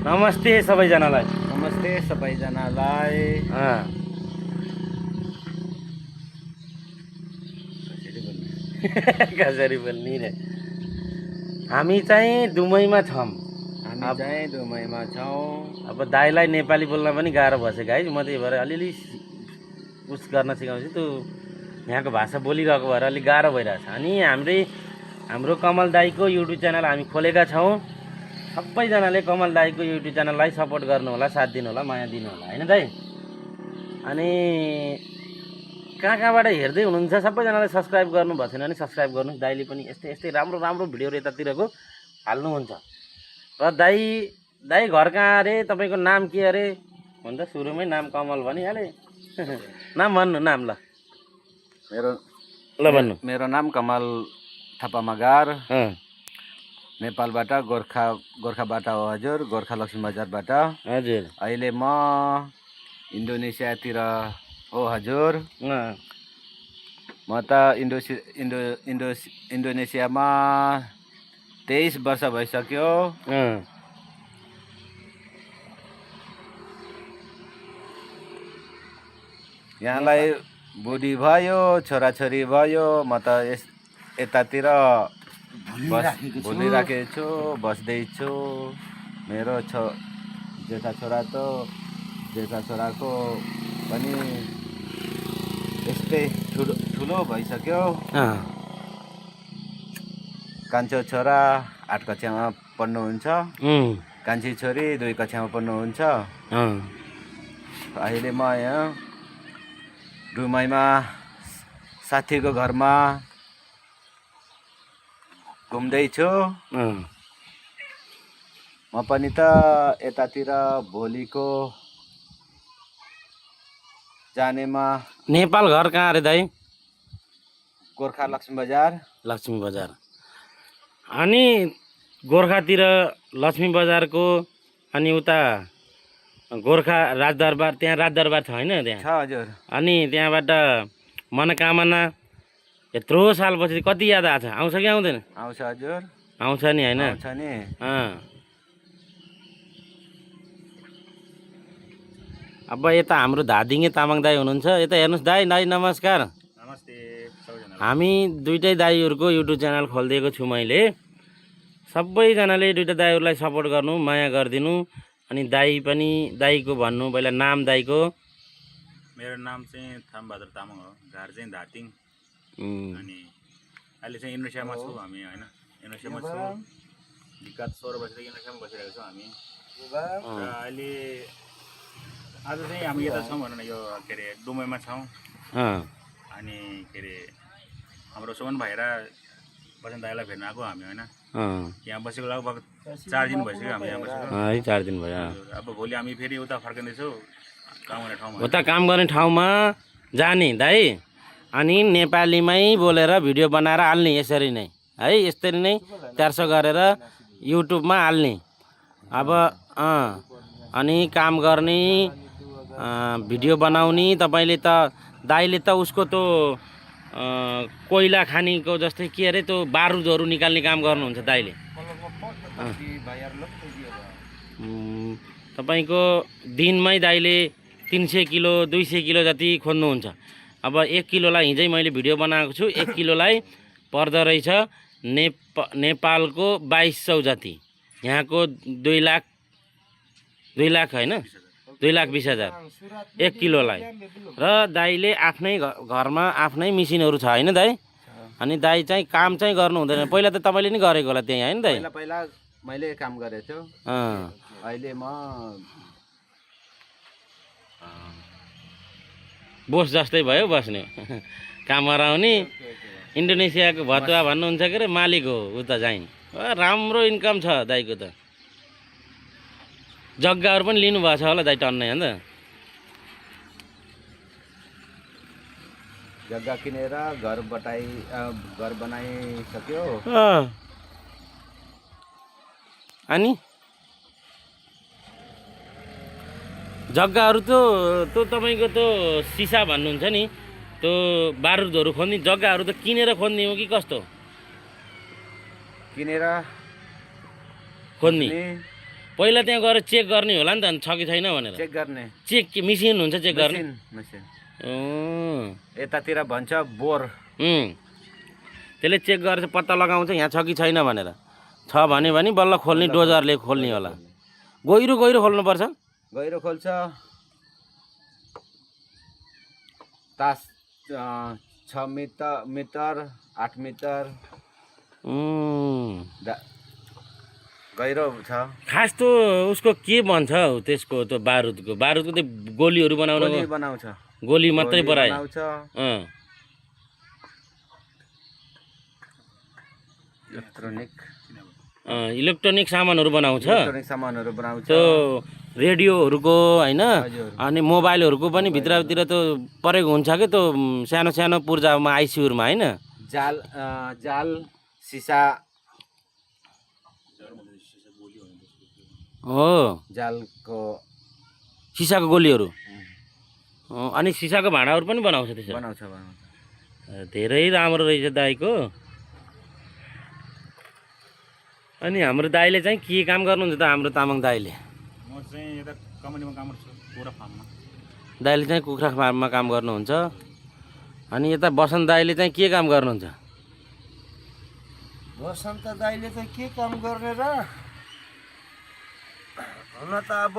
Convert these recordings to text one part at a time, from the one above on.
नमस्ते सबैजनालाई। नमस्ते सबैजनालाई। कसरी बोल्ने रे? हामी चाहिँ दुमैमा छौँ। अब दाइलाई नेपाली बोल्न पनि गाह्रो भएछ गाइज। म त्यही भएर अलिअलि उस गर्न सिकाउँछु। त्यो यहाँको भाषा बोलिरहेको भएर अलिक गाह्रो भइरहेछ। अनि हाम्रो कमल दाईको युट्युब च्यानल हामी खोलेका छौँ। सबैजनाले कमल दाईको युट्युब च्यानललाई सपोर्ट गर्नु होला, साथ दिनु होला, माया दिनु होला, हैन दाई? अनि कहाँबाट हेर्दै हुनुहुन्छ सबैजनाले सब्सक्राइब गर्नु भएको छैन भने सब्सक्राइब गर्नुहोस्। दाइले पनि यस्तै राम्रो भिडियोहरू यतातिरको हाल्नुहुन्छ। र दाई घर कहाँ अरे? तपाईँको नाम के अरे? भन्दा सुरुमै नाम कमल भनिहाले। नाम भन्नु, नाम ल भन्नु। मेरो नाम कमल थापा मगर। नेपालबाट गोर्खाबाट हो हजुर, गोर्खा लक्ष्मी बजारबाट। हजुर। अहिले म इन्डोनेसियातिर हो हजुर। म त इन्डोनेसियामा 23 वर्ष भइसक्यो। यहाँलाई बुढी भयो, छोराछोरी भयो, म त यतातिर भुलिराखेको छु, बस्दैछु। मेरो जेठा छोराको पनि यस्तै ठुलो भइसक्यो। कान्छो छोरा 8 कक्षामा पढ्नुहुन्छ, कान्छी छोरी 2 कक्षामा पढ्नुहुन्छ। अहिले म यहाँ डुमाईमा साथीको घरमा घुम्दैछु। म पनि त यतातिर भोलिको जानेमा। नेपाल घर कहाँ अरे दाई? गोर्खा लक्ष्मी बजार। लक्ष्मी बजार। अनि गोर्खातिर लक्ष्मी बजारको अनि उता गोर्खा राजदरबार, त्यहाँ राजदरबार छ हैन? त्यहाँ छ हजुर। अनि त्यहाँबाट मनोकामना यत्रो सालपछि कति याद आछ? आउँछ कि आउँदैन? आउँछ हजुर। आउँछ नि हैन? आउँछ नि। अब यता हाम्रो धादिङे तामाङ दाई हुनुहुन्छ। यता हेर्नुहोस् दाई नमस्कार। नमस्ते सबैजनालाई। हामी दुइटै दाईहरूको युट्युब च्यानल खोलिदिएको छु मैले। सबैजनाले दुइटा दाईहरूलाई सपोर्ट गर्नु, माया गरिदिनु। अनि दाईको भन्नु पहिला नाम दाईको। मेरो नाम चाहिँ थामबहादुर तामाङ हो, घर चाहिँ धादिङ। अनि अहिले चाहिँ इन्डोनेसियामा छु हामी हैन? इन्डोनेसियामा छु। विगत 16 वर्षदेखि इन्डोनेसियामा बसिरहेको छौँ हामी। र अहिले आज चाहिँ हामी यता छौँ भनौँ न, यो के अरे डुमैमा छौँ। अनि के अरे हाम्रो सुमन भाइ र बसन दाइलाई भेट्न आएको हामी हैन? यहाँ बसेको लगभग 4 दिन भइसक्यो हामी यहाँ बसेको। 4 दिन भयो। अब भोलि हामी फेरि उता फर्किँदैछौँ काम गर्ने ठाउँमा। उता काम गर्ने ठाउँमा जाने दाई। अनि नेपालीमै बोलेर भिडियो बनाएर हाल्ने यसरी नै है। यसरी नै 400 गरेर युट्युबमा हाल्ने। अब अनि काम गर्ने, भिडियो बनाउने। तपाईँले त दाइले त उसको त कोइला खानीको जस्तै के अरे त्यो बारुदहरू निकाल्ने काम गर्नुहुन्छ दाइले। तपाईँको दिनमै दाइले 300 किलो 200 किलो जति खोज्नुहुन्छ। अब 1 किलोलाई हिजै मैले भिडियो बनाएको छु। 1 किलोलाई पर्दो रहेछ नेपालको 2200 जति। यहाँको 2 लाख हैन? 2,20,000 1 किलोलाई। र दाइले आफ्नै घरमा आफ्नै मिसिनहरू छ हैन दाइ? अनि दाइ चाहिँ काम चाहिँ गर्नु हुँदैन। पहिला त तपाईँले नि गरेको होला त्यही हैन दाइ? पहिला मैले काम गरेको छु। अहिले म बोस जस्तै भयो बस्ने। काम गराउने। इन्डोनेसियाको भतुवा भन्नुहुन्छ के अरे मालिक हो उता चाहिँ। राम्रो इन्कम छ दाइको त। जग्गाहरू पनि लिनुभएको छ होला दाइ टन्नै हैन त? जग्गा किनेर घर बनाइसक्यो। अनि जग्गाहरू त तपाईँको त सिसा भन्नुहुन्छ नि, त्यो बारुदहरू खोज्ने जग्गाहरू त किनेर खोज्ने हो कि कस्तो? किनेर खोज्ने पहिला त्यहाँ गएर चेक गर्ने होला नि त छ कि छैन भनेर चेक गर्ने चेक मिसिन हुन्छ चेक गर्ने मसिन अँ यतातिर भन्छ बोर त्यसले चेक गरेर चाहिँ पत्ता लगाउँछ यहाँ छ कि छैन भनेर छ भने बल्ल खोल्ने डोजरले खोल्ने होला गहिरो गहिरो खोल्नुपर्छ गहिरो खोल्छ तास 6 मिटर 8 मिटर गहिरो छ खास त उसको के भन्छ हौ त्यसको त्यो बारुदको त्यो गोलीहरू बनाउँछ गोली मात्रै बनायो इलेक्ट्रोनिक सामानहरू बनाउँछ त्यो रेडियोहरूको होइन अनि मोबाइलहरूको पनि भित्रतिर त्यो परेको हुन्छ कि त्यो सानो सानो पूर्जामा आइसियुमा होइन जाल सिसा हो जालको सिसाको गोलीहरू अनि सिसाको भाँडाहरू पनि बनाउँछ त्यसो बनाउँछ धेरै राम्रो रहेछ दाइको अनि हाम्रो दाइले चाहिँ के काम गर्नुहुन्छ त हाम्रो तामाङ दाइले म चाहिँ यता कम्पनीमा काम गर्छु कुखुरा फार्ममा दाइले चाहिँ कुखुरा फार्ममा काम गर्नुहुन्छ अनि यता बसन्त दाइले चाहिँ के काम गर्नुहुन्छ बसन्त दाइले चाहिँ के काम गर्ने र हुन त अब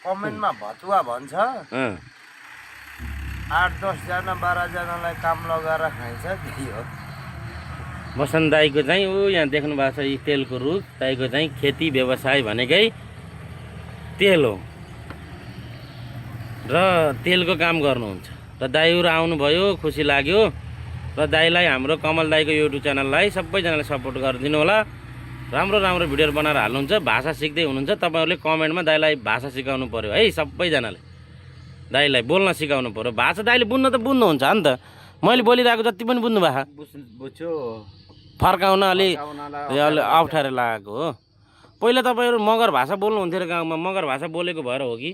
कमेन्टमा भतुवा भन्छ 8-10 जना 12 जनालाई काम लगाएर खाइन्छ त्यही हो बसन्त दाइको चाहिँ यहाँ देख्नु भएको छ यी तेलको रुख दाइको चाहिँ खेती व्यवसाय भनेकै तेल हो र तेलको काम गर्नुहुन्छ र दाइहरू आउनुभयो खुसी लाग्यो र दाइलाई हाम्रो कमल दाइको युट्युब च्यानललाई सबैजनाले सपोर्ट गरिदिनु होला राम्रो राम्रो भिडियोहरू बनाएर हाल्नुहुन्छ भाषा सिक्दै हुनुहुन्छ तपाईँहरूले कमेन्टमा दाइलाई भाषा सिकाउनु पर्यो है सबैजनाले दाइलाई बोल्न सिकाउनु पर्यो भाषा दाइले बुझ्न त बुझ्नुहुन्छ नि त मैले बोलिरहेको जति पनि बुझ्नु भएको बुझ्छु फर्काउन अलि अप्ठ्यारो लागेको हो पहिला तपाईँहरू मगर भाषा बोल्नुहुन्थ्यो र गाउँमा मगर भाषा बोलेको भएर हो कि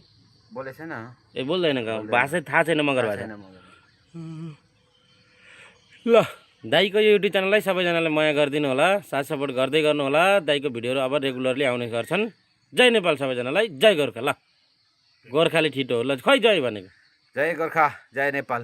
बोले छैन ए बोल्दैन गाउँ भाषै थाहा छैन मगर भाषा ल दाइको युट्युब च्यानललाई सबैजनाले माया गरिदिनु होला साथ सपोर्ट गर्दै गर्नु होला दाइको भिडियोहरू अब रेगुलरली आउने गर्छन् जय नेपाल सबैजनालाई जय गोर्खा ल गोर्खाले छिटो हो ल खै जय भनेको जय गोर्खा जय नेपाल